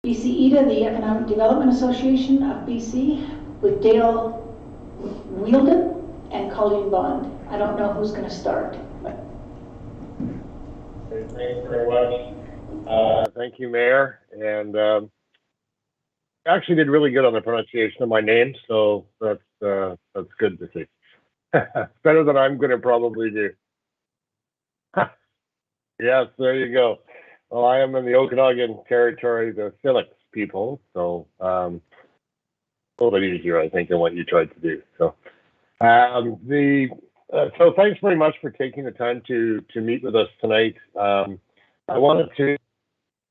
BC-EDA, the Economic Development Association of BC, with Dale Wielden and Colleen Bond. I don't know who's going to start. Thanks very much. Thank you, Mayor. And actually did really good on the pronunciation of my name, so that's good to see. Better than I'm going to probably do. Yes, there you go. Well, I am in the Okanagan Territory, the Syilx people, so a little bit easier, I think, than what you tried to do. So, so thanks very much for taking the time to meet with us tonight.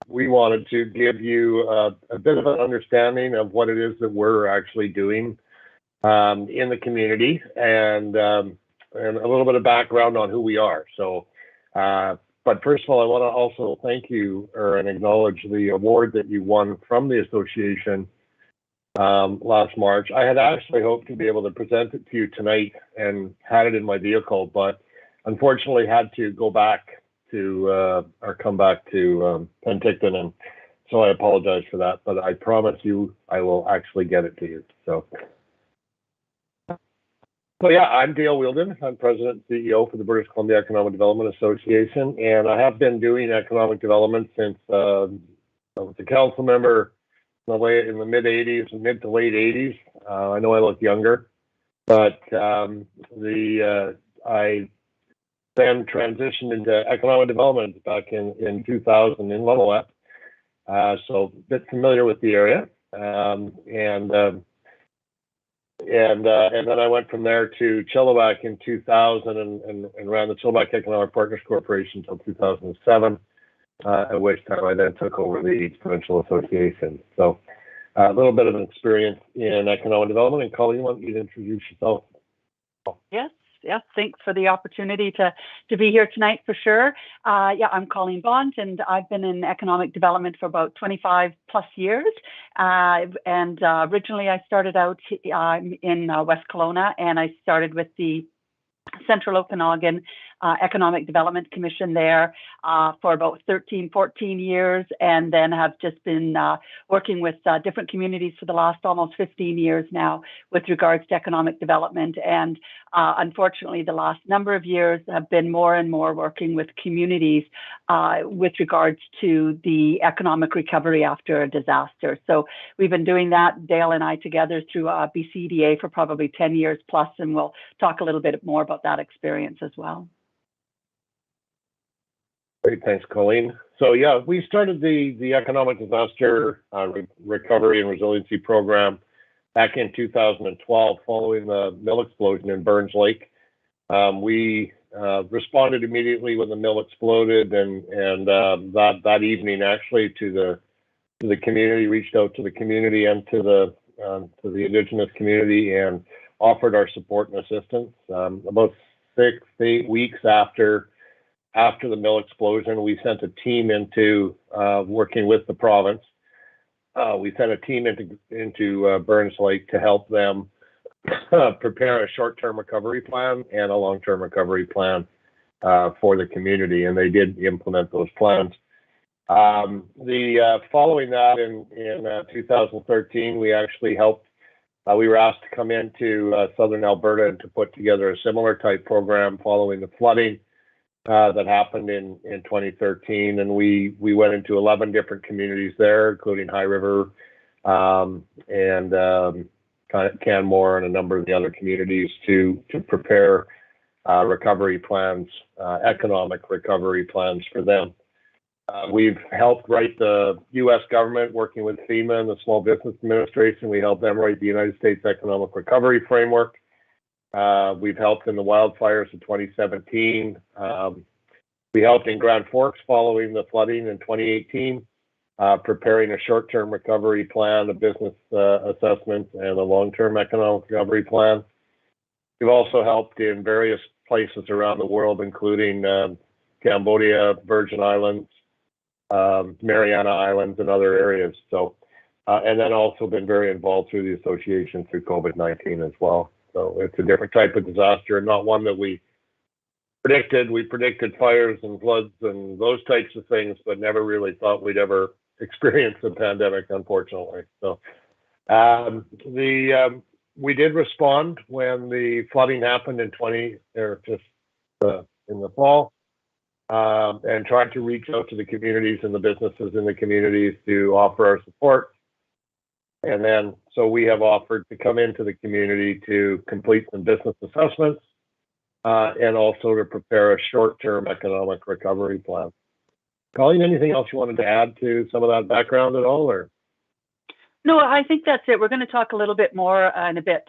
We wanted to give you a bit of an understanding of what it is that we're actually doing in the community, and a little bit of background on who we are. So, but first of all, I want to also thank you and acknowledge the award that you won from the association last March. I had actually hoped to be able to present it to you tonight and had it in my vehicle, but unfortunately had to go back to or come back to Penticton, and so I apologize for that. But I promise you, I will actually get it to you. So yeah, I'm Dale Wielden. I'm President and CEO for the British Columbia Economic Development Association, and I have been doing economic development since I was a council member in the mid to late 80s. I know I look younger, but I then transitioned into economic development back in 2000 in Levelette. So a bit familiar with the area, and then I went from there to Chilliwack in 2000 and ran the Chilliwack Economic Partners Corporation until 2007, at which time I then took over the East Provincial Association. So a little bit of an experience in economic development. And Colleen, why don't you introduce yourself? Yes, thanks for the opportunity to be here tonight for sure. Yeah, I'm Colleen Bond, and I've been in economic development for about 25 plus years. And originally I started out in West Kelowna, and I started with the Central Okanagan Economic Development Commission there for about 13, 14 years, and then have just been working with different communities for the last almost 15 years now with regards to economic development. And unfortunately, the last number of years have been more and more working with communities with regards to the economic recovery after a disaster. So we've been doing that, Dale and I together, through BC-EDA for probably 10 years plus, and we'll talk a little bit more about that experience as well. Great, thanks, Colleen. So yeah, we started the Economic Disaster Recovery and Resiliency Program back in 2012 following the mill explosion in Burns Lake. We responded immediately when the mill exploded, and that evening actually to the community, reached out to the community and to the Indigenous community and offered our support and assistance. About 6 to 8 weeks after the mill explosion, we sent a team into working with the province. We sent a team into Burns Lake to help them prepare a short-term recovery plan and a long-term recovery plan for the community, and they did implement those plans. Following that in 2013, we actually helped. We were asked to come into southern Alberta and to put together a similar type program following the flooding that happened in 2013, and we went into 11 different communities there, including High River and Canmore and a number of the other communities to prepare recovery plans, economic recovery plans for them. We've helped write the U.S. government, working with FEMA and the Small Business Administration. We helped them write the United States Economic Recovery Framework. We've helped in the wildfires in 2017. We helped in Grand Forks following the flooding in 2018, preparing a short-term recovery plan, a business assessment, and a long-term economic recovery plan. We've also helped in various places around the world, including Cambodia, Virgin Islands, Mariana Islands, and other areas. So, and then also been very involved through the association through COVID-19 as well. So it's a different type of disaster, and not one that we predicted. We predicted fires and floods and those types of things, but never really thought we'd ever experienced the pandemic, unfortunately. So we did respond when the flooding happened in in the fall, and tried to reach out to the communities and the businesses in the communities to offer our support. And then, so we have offered to come into the community to complete some business assessments, and also to prepare a short-term economic recovery plan. Colleen, anything else you wanted to add to some of that background at all, or? No, I think that's it. We're going to talk a little bit more in a bit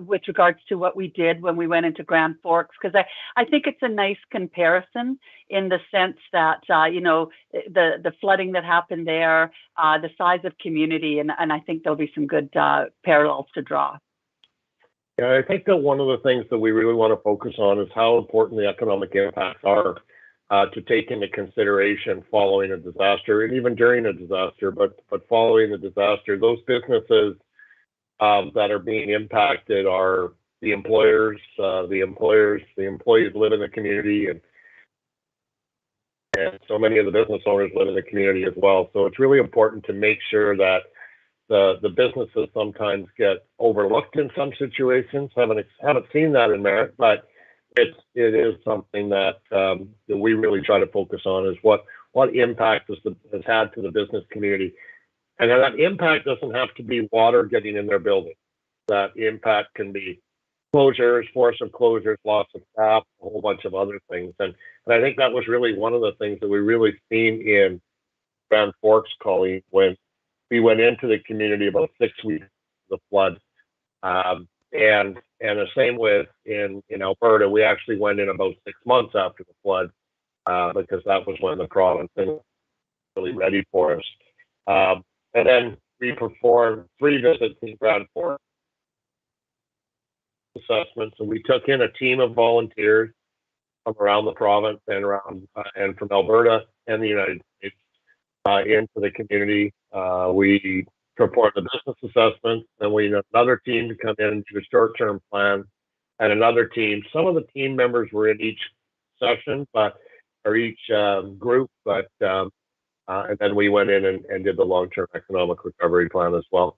with regards to what we did when we went into Grand Forks, because I think it's a nice comparison in the sense that, the flooding that happened there, the size of community, and I think there'll be some good parallels to draw. Yeah, I think that one of the things that we really want to focus on is how important the economic impacts are to take into consideration following a disaster, and even during a disaster, but following the disaster, those businesses that are being impacted are the employers, the employees live in the community, and so many of the business owners live in the community as well. So it's really important to make sure that the businesses sometimes get overlooked in some situations. Haven't seen that in Merritt, but it is something that we really try to focus on, is what impact has had to the business community. And that impact doesn't have to be water getting in their building. That impact can be closures, force of closures, loss of staff, a whole bunch of other things. And I think that was really one of the things that we really seen in Grand Forks, Colleen, when we went into the community about 6 weeks of the flood. And the same with in Alberta, we actually went in about 6 months after the flood, because that was when the province was really ready for us. And then we performed 3 visits in Grand Forks assessments, and we took in a team of volunteers from around the province and from Alberta and the United States into the community. We performed the business assessment, and we had another team to come in and do a short-term plan, and another team. Some of the team members were in each session, or each group, and then we went in and did the long-term economic recovery plan as well.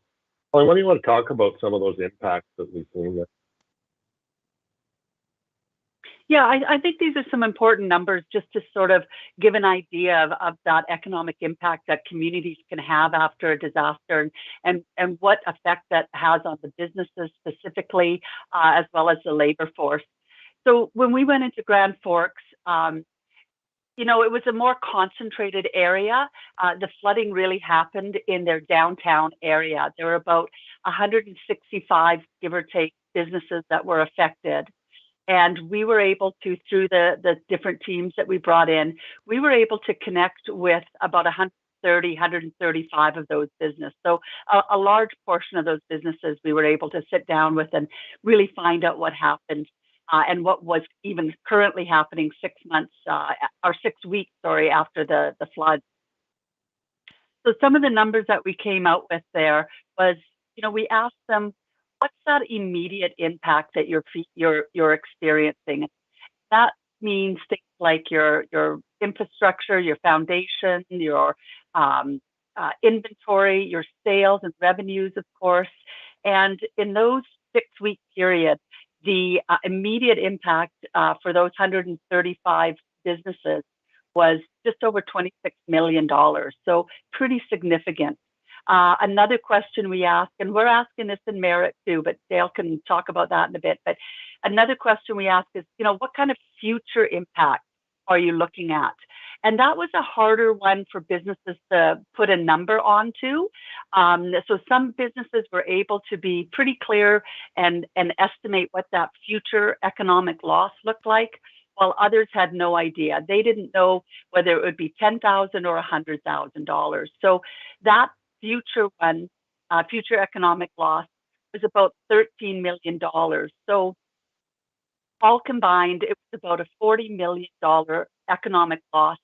Colleen, what do you want to talk about some of those impacts that we've seen there? Yeah, I think these are some important numbers just to sort of give an idea of that economic impact that communities can have after a disaster, and what effect that has on the businesses specifically, as well as the labor force. So when we went into Grand Forks, it was a more concentrated area. The flooding really happened in their downtown area. There were about 165, give or take, businesses that were affected. And we were able to, through the different teams that we brought in, we were able to connect with about 135 of those businesses. So a large portion of those businesses we were able to sit down with and really find out what happened, and what was even currently happening 6 weeks, after the flood. So some of the numbers that we came out with there was, we asked them, what's that immediate impact that you're experiencing? That means things like your infrastructure, your foundation, your inventory, your sales and revenues, of course. And in those 6-week period, the immediate impact for those 135 businesses was just over $26 million. So pretty significant. Another question we asked, and we're asking this in Merritt too, but Dale can talk about that in a bit. But another question we asked is, what kind of future impact are you looking at? And that was a harder one for businesses to put a number onto. So some businesses were able to be pretty clear and estimate what that future economic loss looked like, while others had no idea. They didn't know whether it would be $10,000 or $100,000. So that future economic loss was about $13 million. So all combined, it was about a $40 million economic loss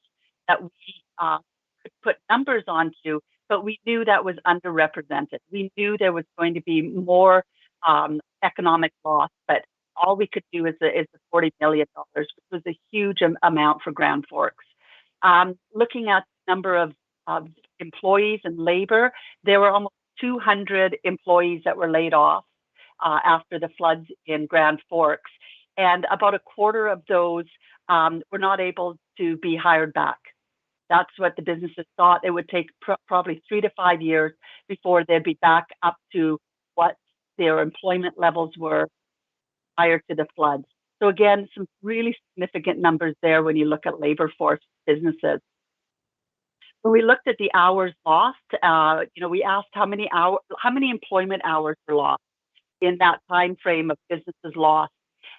that we could put numbers onto, but we knew that was underrepresented. We knew there was going to be more economic loss, but all we could do is the $40 million, which was a huge amount for Grand Forks. Looking at the number of employees and labor, there were almost 200 employees that were laid off after the floods in Grand Forks. And about a quarter of those were not able to be hired back. That's what the businesses thought. It would take probably 3 to 5 years before they'd be back up to what their employment levels were prior to the floods. So again, some really significant numbers there when you look at labor force businesses. When we looked at the hours lost, we asked how many employment hours were lost in that time frame of businesses lost,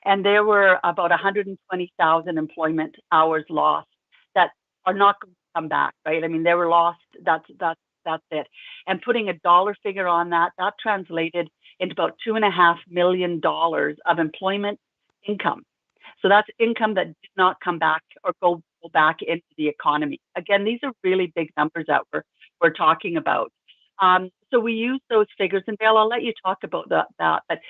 and there were about 120,000 employment hours lost that are not going to come back. Right? I mean, they were lost. That's it. And putting a dollar figure on that translated into about $2.5 million of employment income. So that's income that did not come back or go back into the economy. Again, these are really big numbers that we're talking about. So we use those figures, and Dale, I'll let you talk about that. But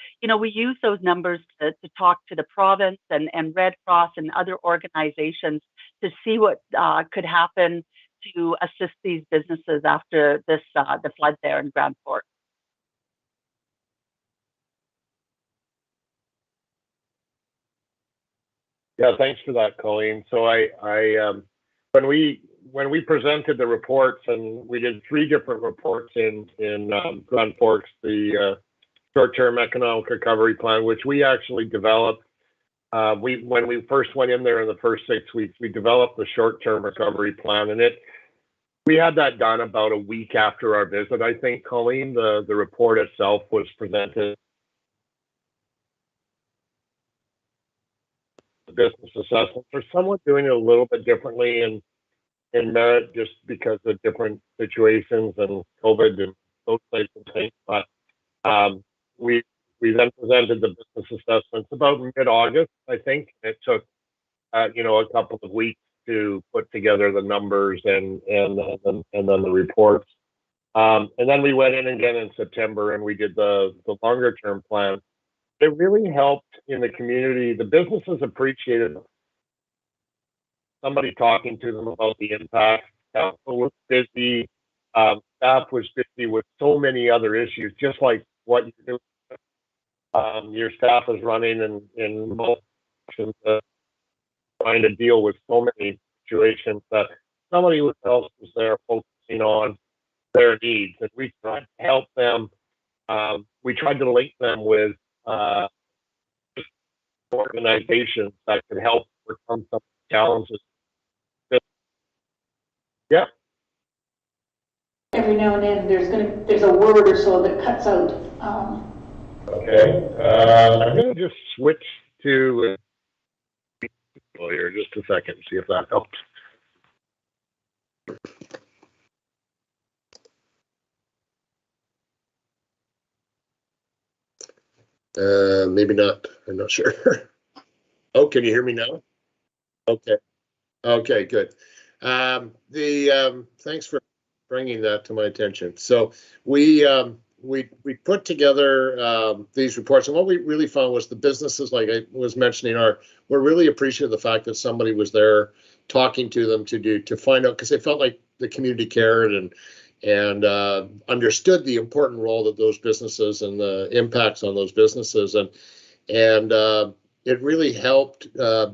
we use those numbers to talk to the province and Red Cross and other organizations to see what could happen to assist these businesses after the flood there in Grand Forks. Yeah, thanks for that, Colleen. So when we presented the reports, and we did 3 different reports in Grand Forks, the short-term economic recovery plan, which we actually developed. When we first went in there in the first 6 weeks, we developed the short-term recovery plan, and we had that done about a week after our visit. I think, Colleen, the report itself was presented. Business assessment. We're somewhat doing it a little bit differently in Merritt, just because of different situations and COVID and those types of things. But we then presented the business assessments about mid-August, I think. It took a couple of weeks to put together the numbers and then the reports. And then we went in again in September and we did the longer term plan. It really helped in the community. The businesses appreciated somebody talking to them about the impact. Council was busy. Staff was busy with so many other issues, just like what you do. Your staff is running in multiple sections, trying to deal with so many situations that somebody else was there focusing on their needs. And we tried to help them. We tried to link them with organizations that could help overcome some challenges. Yeah. Every now and then there's a word or so that cuts out. Okay. I'm going to just switch to here just a second, see if that helps. Maybe not. I'm not sure. Oh, can you hear me now? Okay. Okay, good. Thanks for bringing that to my attention. So we put together these reports, and what we really found was the businesses, like I was mentioning, were really appreciative of the fact that somebody was there talking to them to find out, because they felt like the community cared and understood the important role that those businesses and the impacts on those businesses, and it really helped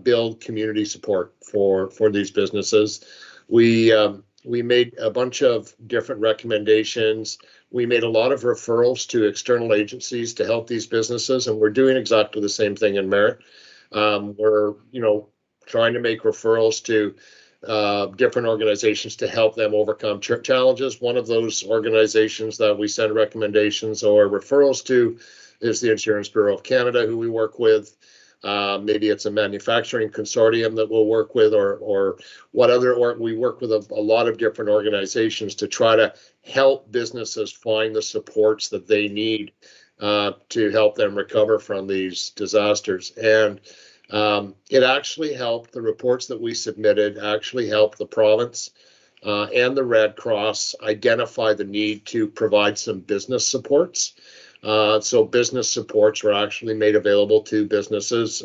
build community support for these businesses. We made a bunch of different recommendations. We made a lot of referrals to external agencies to help these businesses, and we're doing exactly the same thing in Merritt. We're trying to make referrals to different organizations to help them overcome challenges. One of those organizations that we send recommendations or referrals to is the Insurance Bureau of Canada, who we work with. Maybe it's a manufacturing consortium that we'll work with, or what other, or we work with a lot of different organizations to try to help businesses find the supports that they need to help them recover from these disasters. And it actually helped, the reports that we submitted actually helped the province and the Red Cross identify the need to provide some business supports. So business supports were actually made available to businesses.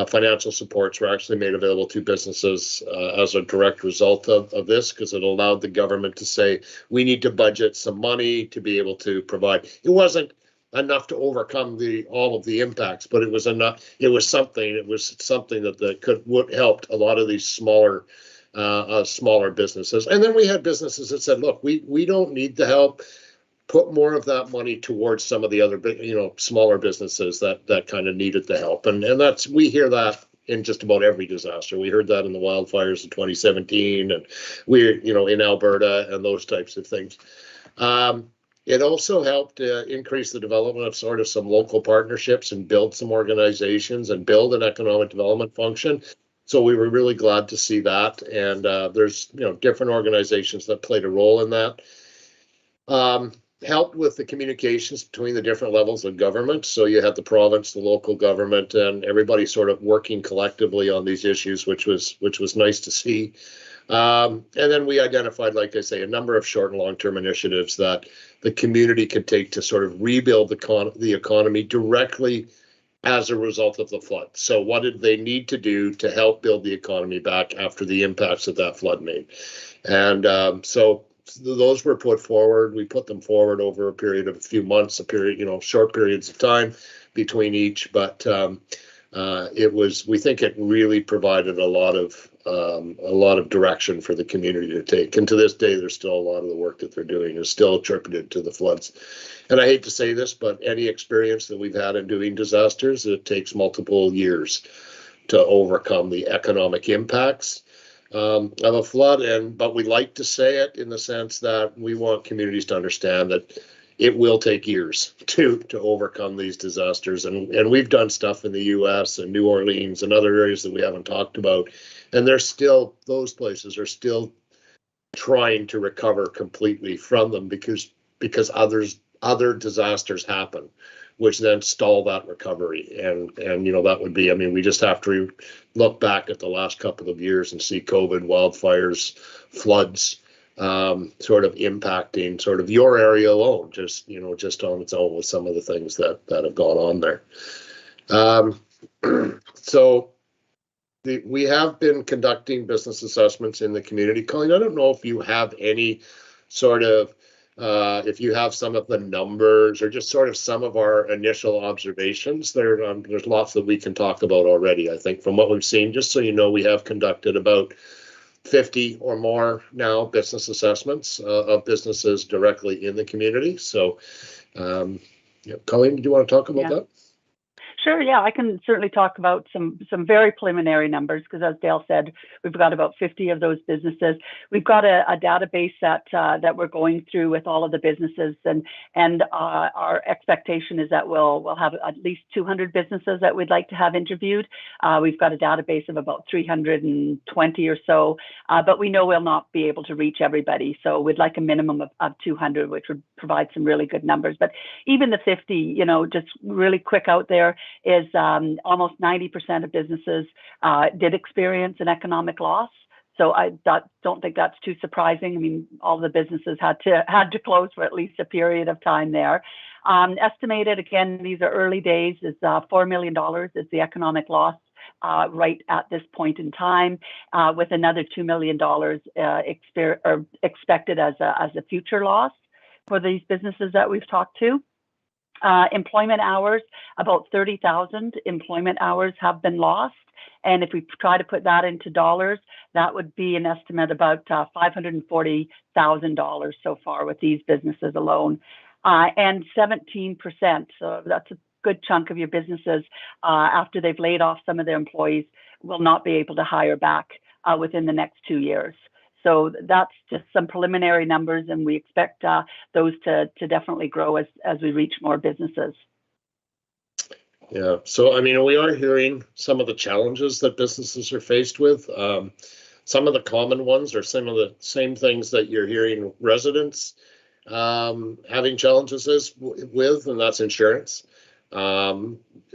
financial supports were actually made available to businesses as a direct result of this, because it allowed the government to say, we need to budget some money to be able to provide. It wasn't enough to overcome all of the impacts, but it was enough. It was something that would help a lot of these smaller businesses. And then we had businesses that said, look, we don't need the help. Put more of that money towards some of the other, smaller businesses that kind of needed the help. And we hear that in just about every disaster. We heard that in the wildfires in 2017, and in Alberta and those types of things. It also helped increase the development of sort of some local partnerships and build some organizations and build an economic development function. So we were really glad to see that. And there's, different organizations that played a role in that. Helped with the communications between the different levels of government. So you had the province, the local government, and everybody sort of working collectively on these issues, which was nice to see. And then we identified, like I say, a number of short and long-term initiatives that the community could take to sort of rebuild the economy directly as a result of the flood. So what did they need to do to help build the economy back after the impacts that flood made? And so those were put forward. We put them forward over a period of a few months, short periods of time between each. But we think it really provided a lot of direction for the community to take. And to this day, there's still a lot of the work that they're doing is still attributed to the floods. And I hate to say this, but any experience that we've had in doing disasters, it takes multiple years to overcome the economic impacts of a flood. But we like to say it in the sense that we want communities to understand that it will take years to overcome these disasters. And we've done stuff in the US and New Orleans and other areas that we haven't talked about. And those places are still trying to recover completely from them because other disasters happen, which then stall that recovery. And that would be, we just have to look back at the last couple of years and see COVID, wildfires, floods, sort of impacting sort of your area alone, just on its own with some of the things that have gone on there. So we have been conducting business assessments in the community. Colleen, I don't know if you have any sort of if you have some of the numbers or just sort of some of our initial observations. There's lots that we can talk about already, I think, from what we've seen. Just so you know, we have conducted about 50 or more now business assessments of businesses directly in the community. So, Colleen, do you want to talk about that? Sure, yeah, I can certainly talk about some very preliminary numbers because, as Dale said, we've got about 50 of those businesses. We've got a database that we're going through with all of the businesses, and our expectation is that we'll have at least 200 businesses that we'd like to have interviewed. We've got a database of about 320 or so, but we know we'll not be able to reach everybody. So we'd like a minimum of 200, which would provide some really good numbers. But even the 50, just really quick out there, is almost 90% of businesses did experience an economic loss. So I don't think that's too surprising. All the businesses had to close for at least a period of time there. Estimated, again, these are early days, is $4 million is the economic loss right at this point in time, with another $2 million expected as a future loss for these businesses that we've talked to. Employment hours, about 30,000 employment hours have been lost. And if we try to put that into dollars, that would be an estimate about $540,000 so far with these businesses alone. And 17%, so that's a good chunk of your businesses, after they've laid off some of their employees, will not be able to hire back within the next 2 years. So that's just some preliminary numbers, and we expect those to definitely grow as we reach more businesses. Yeah. So, we are hearing some of the challenges that businesses are faced with. Some of the common ones are some of the same things that you're hearing residents having challenges with, and that's insurance. A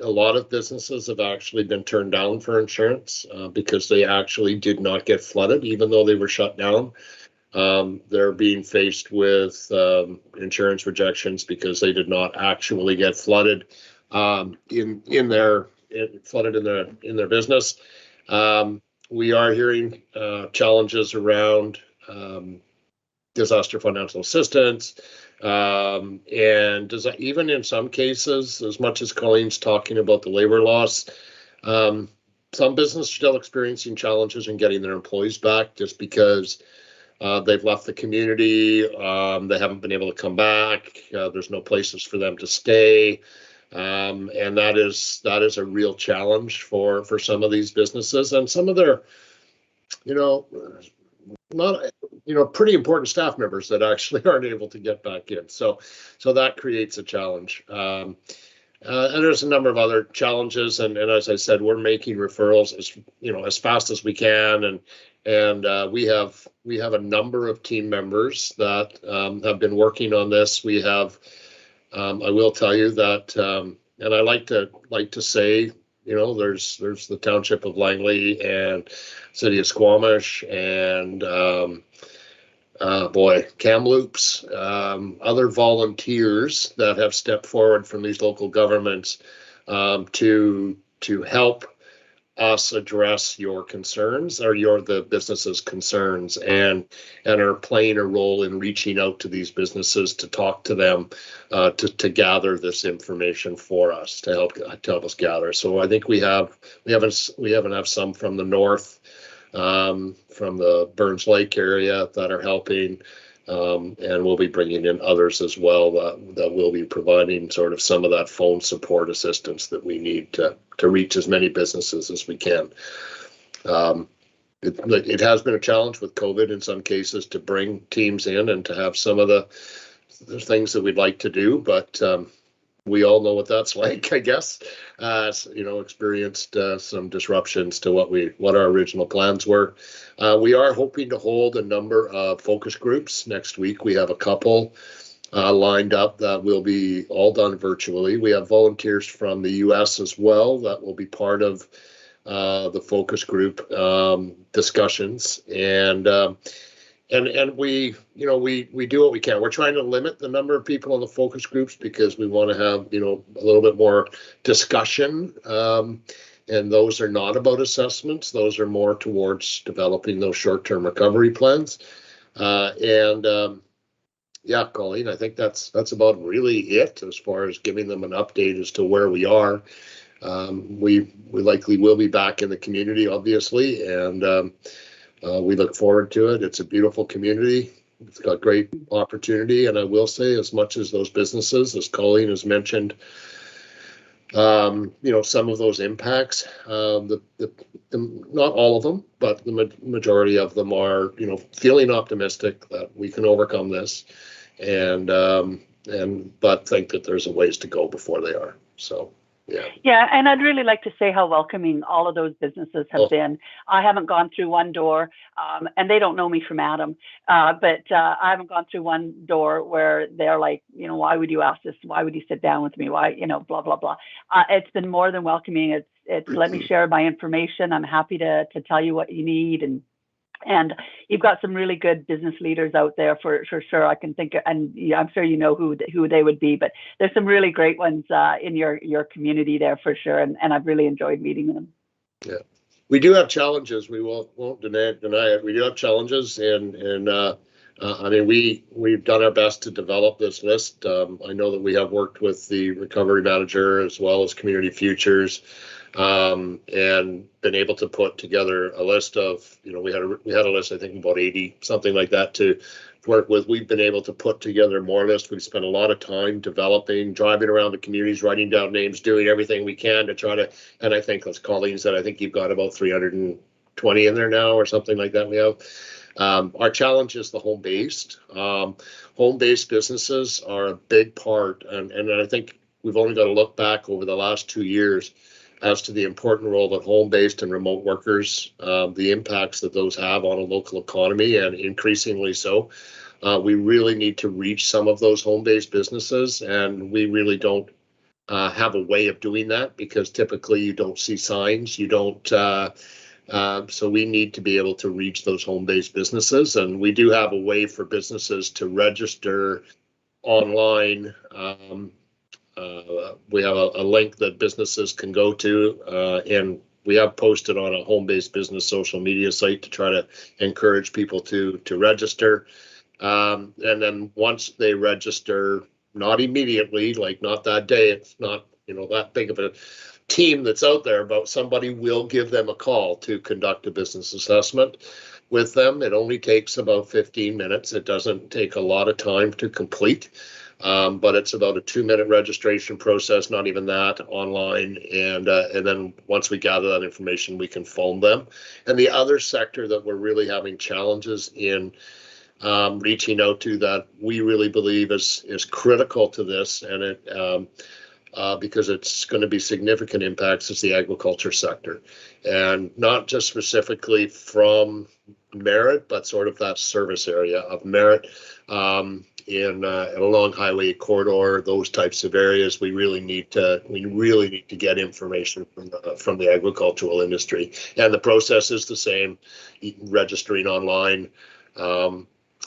lot of businesses have actually been turned down for insurance because they actually did not get flooded, even though they were shut down. They're being faced with insurance rejections because they did not actually get flooded in their flooded in their business. We are hearing challenges around disaster financial assistance, and even in some cases, as much as Colleen's talking about the labor loss, some businesses are still experiencing challenges in getting their employees back just because they've left the community, they haven't been able to come back, there's no places for them to stay, and that is a real challenge for some of these businesses, and some of their, not, pretty important staff members that actually aren't able to get back in. So that creates a challenge. And there's a number of other challenges, and as I said, we're making referrals as fast as we can, and we have a number of team members that have been working on this. We have, I will tell you that, and I like to say, there's the township of Langley and city of Squamish and Kamloops, other volunteers that have stepped forward from these local governments to help us address your concerns or the business's concerns, and are playing a role in reaching out to these businesses to talk to them, to gather this information for us, to help us gather. So I think we have some from the north, from the Burns Lake area that are helping, and we'll be bringing in others as well that will be providing sort of some of that phone support assistance that we need to reach as many businesses as we can. It has been a challenge with COVID in some cases to bring teams in and to have some of the things that we'd like to do, but we all know what that's like, I guess. Experienced some disruptions to what our original plans were. We are hoping to hold a number of focus groups next week. We have a couple lined up that will be all done virtually. We have volunteers from the U.S. as well that will be part of the focus group discussions, and we do what we can. We're trying to limit the number of people in the focus groups because we want to have a little bit more discussion, and those are not about assessments. Those are more towards developing those short-term recovery plans, yeah, Colleen, I think that's about really it as far as giving them an update as to where we are. We likely will be back in the community, obviously, and we look forward to it. It's a beautiful community. It's got great opportunity, and I will say, as much as those businesses, as Colleen has mentioned, some of those impacts, not all of them, but the majority of them are, feeling optimistic that we can overcome this, but think that there's a ways to go before they are. So, yeah. Yeah, and I'd really like to say how welcoming all of those businesses have been. I haven't gone through one door, and they don't know me from Adam, but I haven't gone through one door where they're like, why would you ask this? Why would you sit down with me? Why, blah, blah, blah. It's been more than welcoming. It's let me share my information. I'm happy to tell you what you need. And you've got some really good business leaders out there for sure. I can think, and I'm sure who they would be, but there's some really great ones in your community there for sure. And I've really enjoyed meeting them. Yeah, we do have challenges. We won't deny it. We do have challenges, and we've done our best to develop this list. I know that we have worked with the recovery manager as well as Community Futures, and been able to put together a list of, we had a list, I think about 80, something like that, to work with. We've been able to put together more lists. We've spent a lot of time developing, driving around the communities, writing down names, doing everything we can to try to, and I think, as Colleen said, I think you've got about 320 in there now or something like that we have. Our challenge is the home-based. Home-based businesses are a big part, and I think we've only got to look back over the last 2 years as to the important role that home-based and remote workers, the impacts that those have on a local economy, and increasingly so. We really need to reach some of those home-based businesses, and we really don't have a way of doing that because typically you don't see signs, you don't. So we need to be able to reach those home-based businesses, and we do have a way for businesses to register online we have a link that businesses can go to, and we have posted on a home-based business social media site to try to encourage people to register. And then once they register, not immediately, like not that day, it's not, you know, that big of a team that's out there, but somebody will give them a call to conduct a business assessment with them. It only takes about 15 minutes. It doesn't take a lot of time to complete, but it's about a 2-minute registration process, not even that, online. And then once we gather that information, we can phone them. And the other sector that we're really having challenges in reaching out to, that we really believe is critical to this, and it because it's going to be significant impacts, is the agriculture sector, and not just specifically from Merritt, but sort of that service area of Merritt, in along highway corridor, those types of areas. We really need to get information from the agricultural industry, and the process is the same, registering online.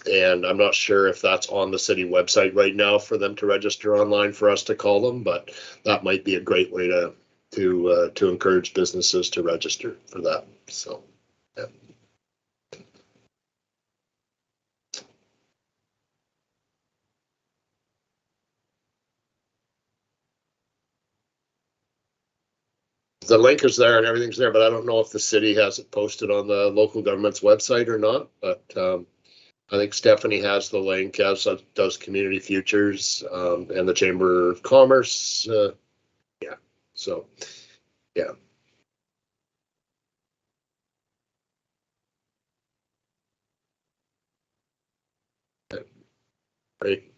And I'm not sure if that's on the city website right now for them to register online for us to call them, but that might be a great way to encourage businesses to register for that. So, yeah. The link is there and everything's there, but I don't know if the city has it posted on the local government's website or not. But I think Stephanie has the link, as does Community Futures, and the Chamber of Commerce. Yeah, so, yeah. Great.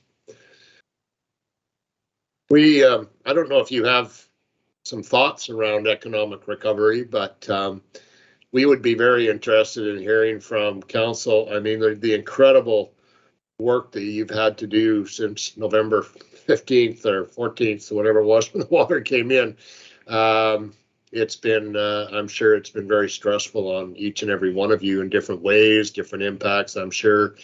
We, I don't know if you have some thoughts around economic recovery, but we would be very interested in hearing from council. I mean, the incredible work that you've had to do since November 15th or 14th, or whatever it was, when the water came in. It's been, I'm sure it's been very stressful on each and every one of you in different ways, different impacts, I'm sure.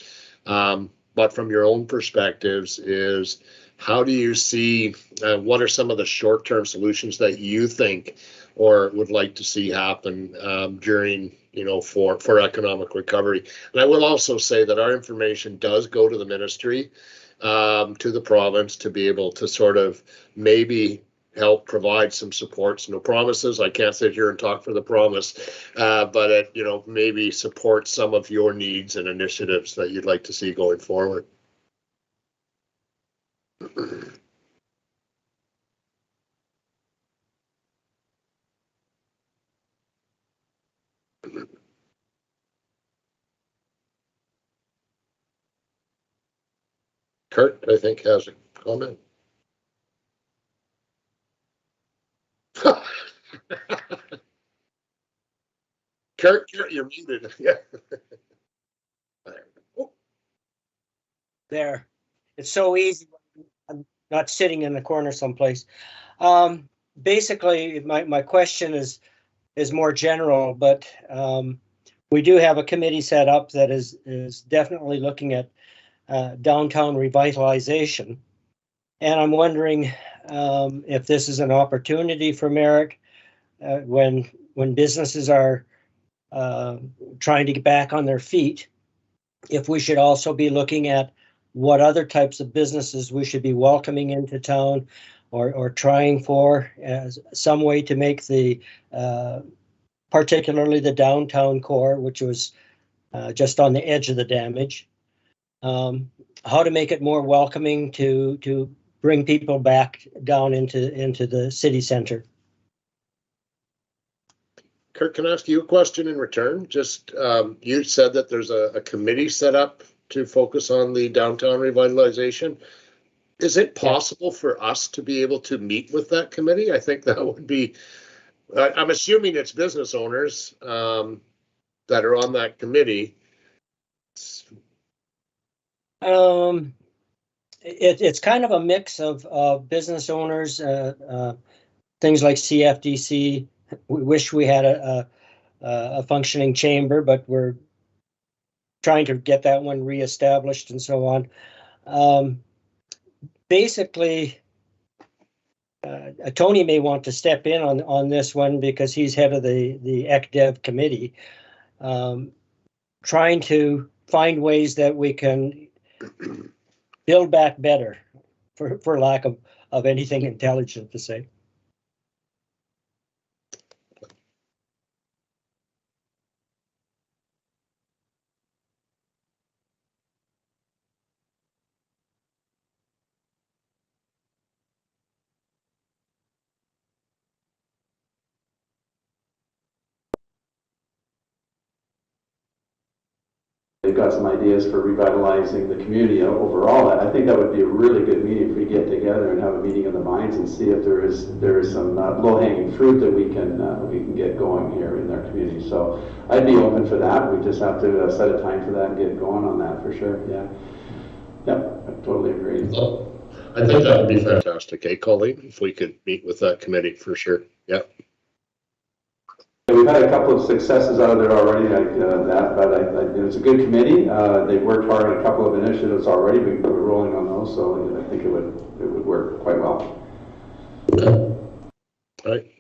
But from your own perspectives, is how do you see, what are some of the short-term solutions that you think or would like to see happen during, you know, for economic recovery? And I will also say that our information does go to the ministry, to the province, to be able to sort of maybe help provide some supports. No promises. I can't sit here and talk for the province, but it, you know, maybe support some of your needs and initiatives that you'd like to see going forward. Kurt, I think, has a comment. Kurt, you're muted. Yeah. There. It's so easy. I'm not sitting in the corner someplace. Basically, my question is more general, but we do have a committee set up that is definitely looking at downtown revitalization. And I'm wondering if this is an opportunity for Merritt when businesses are trying to get back on their feet, if we should also be looking at what other types of businesses we should be welcoming into town, or trying for as some way to make the particularly the downtown core, which was just on the edge of the damage, how to make it more welcoming to bring people back down into the city center. Kurt, can I ask you a question in return? Just, you said that there's a committee set up to focus on the downtown revitalization. Is it possible for us to be able to meet with that committee? I think that would be, I'm assuming it's business owners that are on that committee. It's kind of a mix of business owners, things like CFDC. We wish we had a functioning chamber, but we're trying to get that one reestablished and so on. Basically, Tony may want to step in on this one because he's head of the ECDev committee, trying to find ways that we can build back better, for lack of anything intelligent to say. They've got some ideas for revitalizing the community overall. I think that would be a really good meeting if we get together and have a meeting of the minds and see if there is some low-hanging fruit that we can get going here in our community. So I'd be open for that. We just have to set a time for that and get going on that for sure. Yeah. Yep. I totally agree. Well, I think that would be fantastic, Colleen, if we could meet with that committee for sure. Yeah. We've had a couple of successes out of there already, but it's a good committee. They've worked hard on a couple of initiatives already. We're rolling on those, so I think it would work quite well. Okay. All right.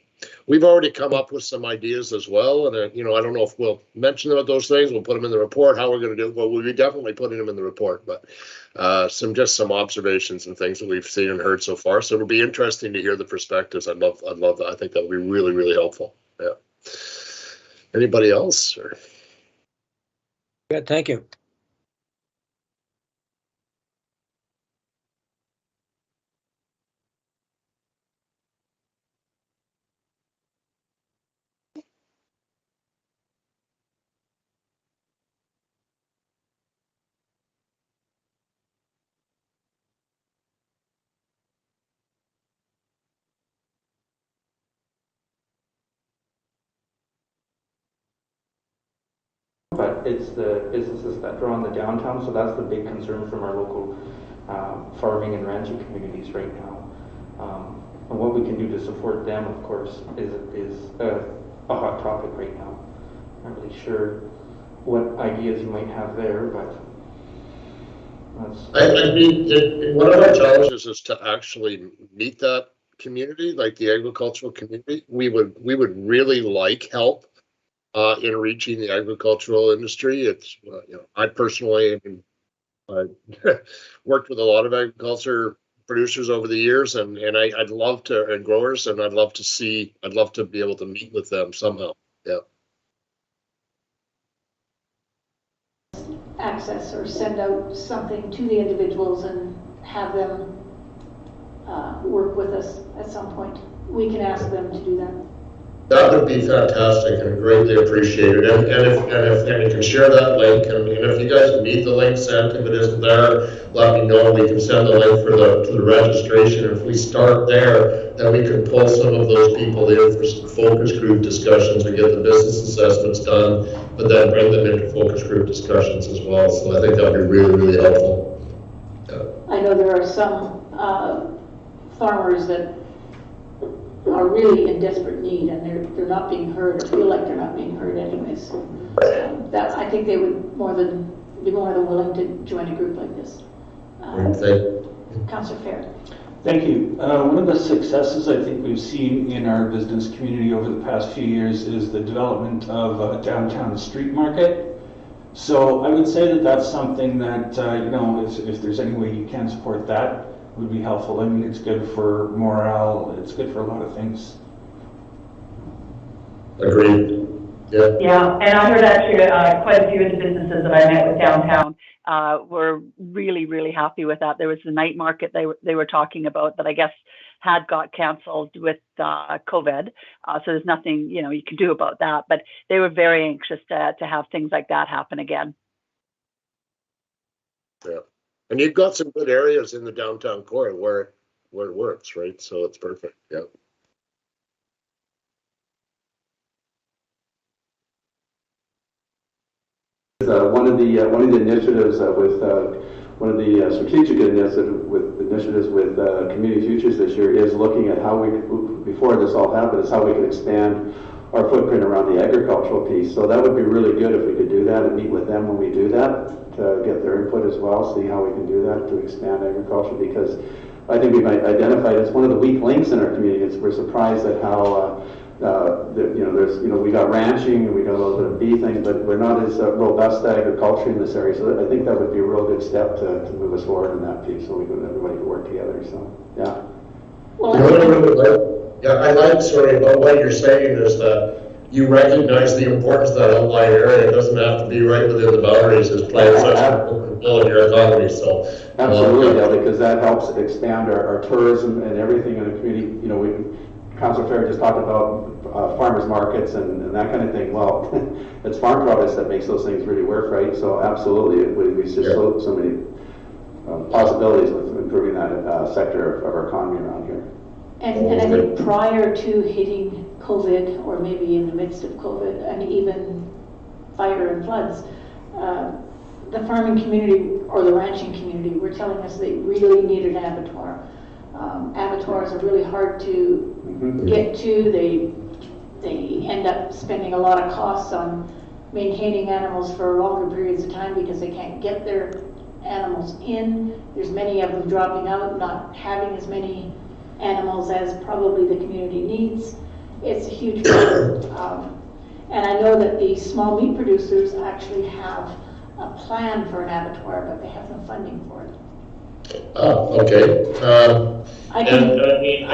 We've already come up with some ideas as well, and I don't know if we'll mention about those things. We'll put them in the report. How we're going to do it, well, we'll be definitely putting them in the report. But some observations and things that we've seen and heard so far. So it'll be interesting to hear the perspectives. I'd love that. I think that would be really, really helpful. Yeah. Anybody else? Or? Good, thank you. But it's the businesses that draw on the downtown, so that's the big concern from our local farming and ranching communities right now. And what we can do to support them, of course, is a hot topic right now. I'm not really sure what ideas you might have there, but I mean, one of our challenges is to actually meet that community, like the agricultural community. We would really like help in reaching the agricultural industry. It's I personally worked with a lot of agriculture producers over the years, and I'd love to, and growers, and I'd love to be able to meet with them somehow. Yeah. Access or send out something to the individuals and have them work with us at some point. We can ask them to do that. That would be fantastic and greatly appreciated. And if you can share that link, and if you guys need the link sent, if it isn't there, let me know. We can send the link to the registration. If we start there, then we can pull some of those people in for some focus group discussions and get the business assessments done, but then bring them into focus group discussions as well. So I think that would be really, really helpful. Yeah. I know there are some farmers that are really in desperate need, and they're not being heard, or feel like they're not being heard anyways. That I think they would be more than willing to join a group like this. Councillor Fair. Thank you. One of the successes I think we've seen in our business community over the past few years is the development of a downtown street market. So I would say that that's something that if there's any way you can support that, would be helpful. I mean, it's good for morale, it's good for a lot of things. Agreed. Yeah. Yeah, and I heard actually quite a few of the businesses that I met with downtown were really, really happy with that. There was the night market they were talking about that I guess had got canceled with COVID. So there's nothing, you can do about that, but they were very anxious to have things like that happen again. Yeah. And you've got some good areas in the downtown core where it works, right? So it's perfect. Yeah. One of the initiatives with one of the strategic initiatives with Community Futures this year is looking at how before this all happened, is how we can expand our footprint around the agricultural piece. So that would be really good if we could do that and meet with them when we do that, to get their input as well, see how we can do that to expand agriculture, because I think we've identified as one of the weak links in our community. We're surprised at how we got ranching and we got a little bit of bee thing, but we're not as robust agriculture in this area. So I think that would be a real good step to move us forward in that piece, so everybody could work together. So yeah. Well, I like, sorry, about what you're saying is that you recognize the importance of that outlying area. It doesn't have to be right within the boundaries as playing such a role in your economy. So absolutely, yeah, because that helps expand our tourism and everything in the community. You know, Councillor Fair just talked about farmers markets and that kind of thing. Well, it's farm products that makes those things really work, right? So absolutely, we just so many possibilities with improving that sector of our economy around here. And I think prior to hitting COVID, or maybe in the midst of COVID, and even fire and floods, the farming community or the ranching community were telling us they really needed an abattoir. Abattoirs are really hard to get to. They end up spending a lot of costs on maintaining animals for longer periods of time because they can't get their animals in. There's many of them dropping out, not having as many animals as probably the community needs. It's a huge problem. And I know that the small meat producers actually have a plan for an abattoir, but they have no funding for it. Okay. I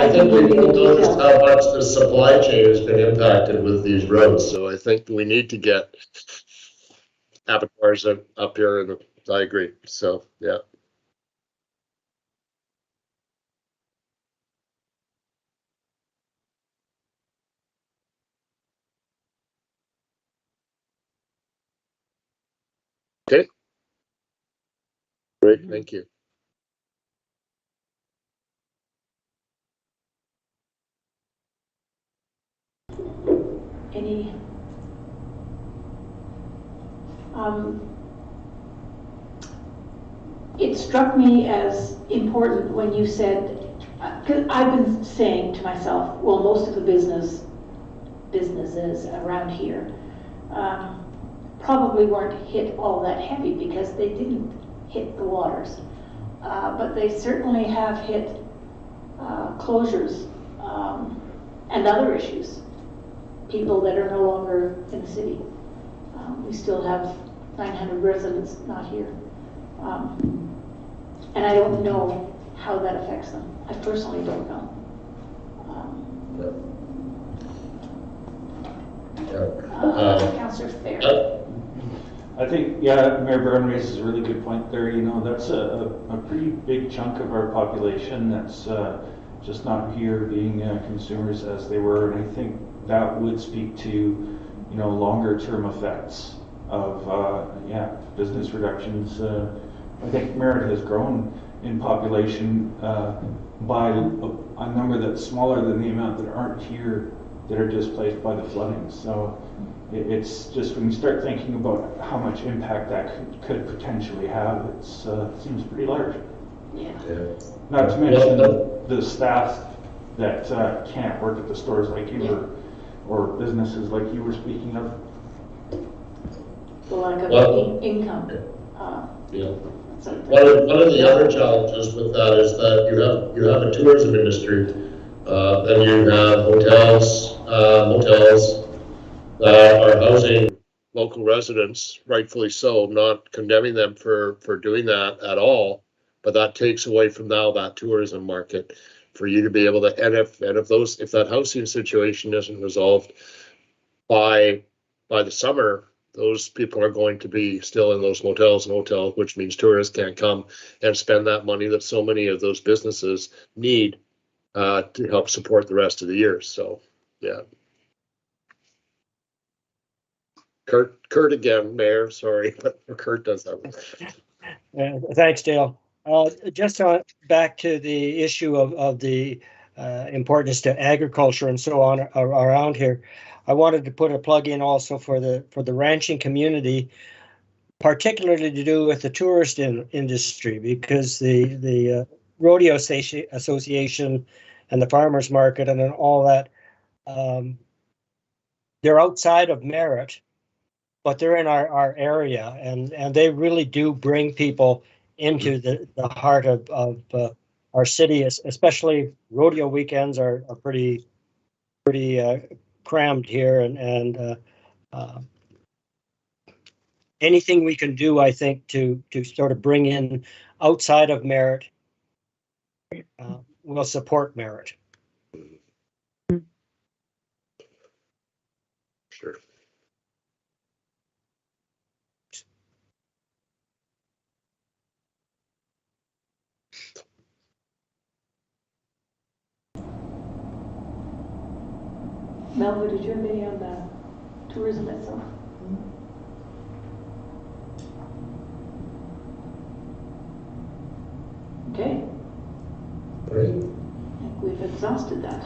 think we've noticed how much the supply chain has been impacted with these roads. So I think we need to get abattoirs up here. I agree. So, yeah. Okay. Great, thank you. Any it struck me as important when you said, because I've been saying to myself, well, most of the businesses around here probably weren't hit all that heavy because they didn't hit the waters, but they certainly have hit closures and other issues. People that are no longer in the city. We still have 900 residents not here. And I don't know how that affects them. I personally don't know. Councillor Fair. I think, yeah, Mayor Byrne raises a really good point there. You know, that's a pretty big chunk of our population that's just not here being consumers as they were. And I think that would speak to, you know, longer term effects of, business reductions. I think Merritt has grown in population by a number that's smaller than the amount that aren't here that are displaced by the flooding. So it's just when you start thinking about how much impact that could potentially have, it seems pretty large. Yeah. Not to mention the staff that can't work at the stores like you were, or businesses like you were speaking of. The lack of income. One of the other challenges with that is that you have a tourism industry, then you have hotels, motels that are housing local residents, rightfully so, not condemning them for doing that at all, but that takes away from now that tourism market for you to be able to, and if that housing situation isn't resolved by the summer, those people are going to be still in those motels and hotels, which means tourists can't come and spend that money that so many of those businesses need to help support the rest of the year. So, yeah. Kurt again, Mayor, sorry, but Kurt does that one. Thanks, Dale. Just back to the issue of the importance to agriculture and so on around here. I wanted to put a plug in also for the ranching community, particularly to do with the tourist industry, because the rodeo association and the farmers market and all that, they're outside of Merritt, but they're in our area, and they really do bring people into the heart of our city, especially rodeo weekends, are pretty crammed here, and anything we can do, I think, to sort of bring in outside of Merritt will support Merritt. Sure. Melva, did you have any on the tourism itself? Okay, Great. I think we've exhausted that.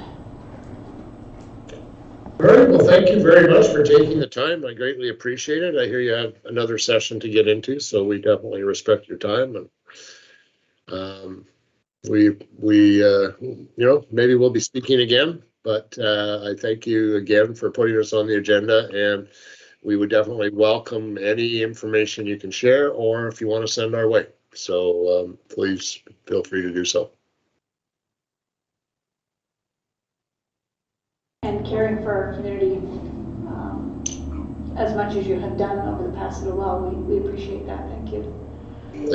All right, well, thank you very much for taking the time. I greatly appreciate it. I hear you have another session to get into, so we definitely respect your time. And maybe we'll be speaking again, but I thank you again for putting us on the agenda, and we would definitely welcome any information you can share, or if you want to send our way. So please feel free to do so. And caring for our community as much as you have done over the past little while, we appreciate that. Thank you.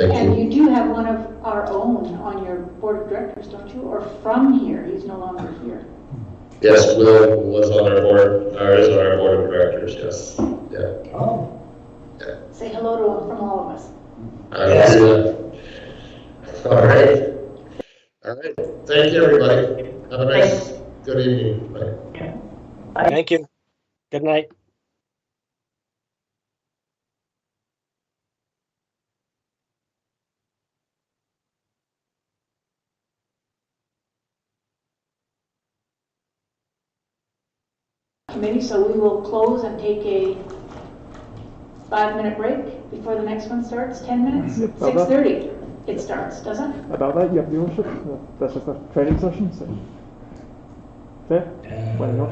And you do have one of our own on your board of directors, don't you? Or from here? He's no longer here. Yes, Will was on our board, or is on our board of directors. Yes. Yeah. Oh. Yeah. Say hello to him from all of us. All right. All right. Thank you, everybody. Have a nice, good evening. Bye. Thank you. Good night. Committee, so we will close and take a 5-minute break before the next one starts. 10 minutes? 6:30 it starts, doesn't it? About that, you have the ownership. That's just a training session, so fair. Why not?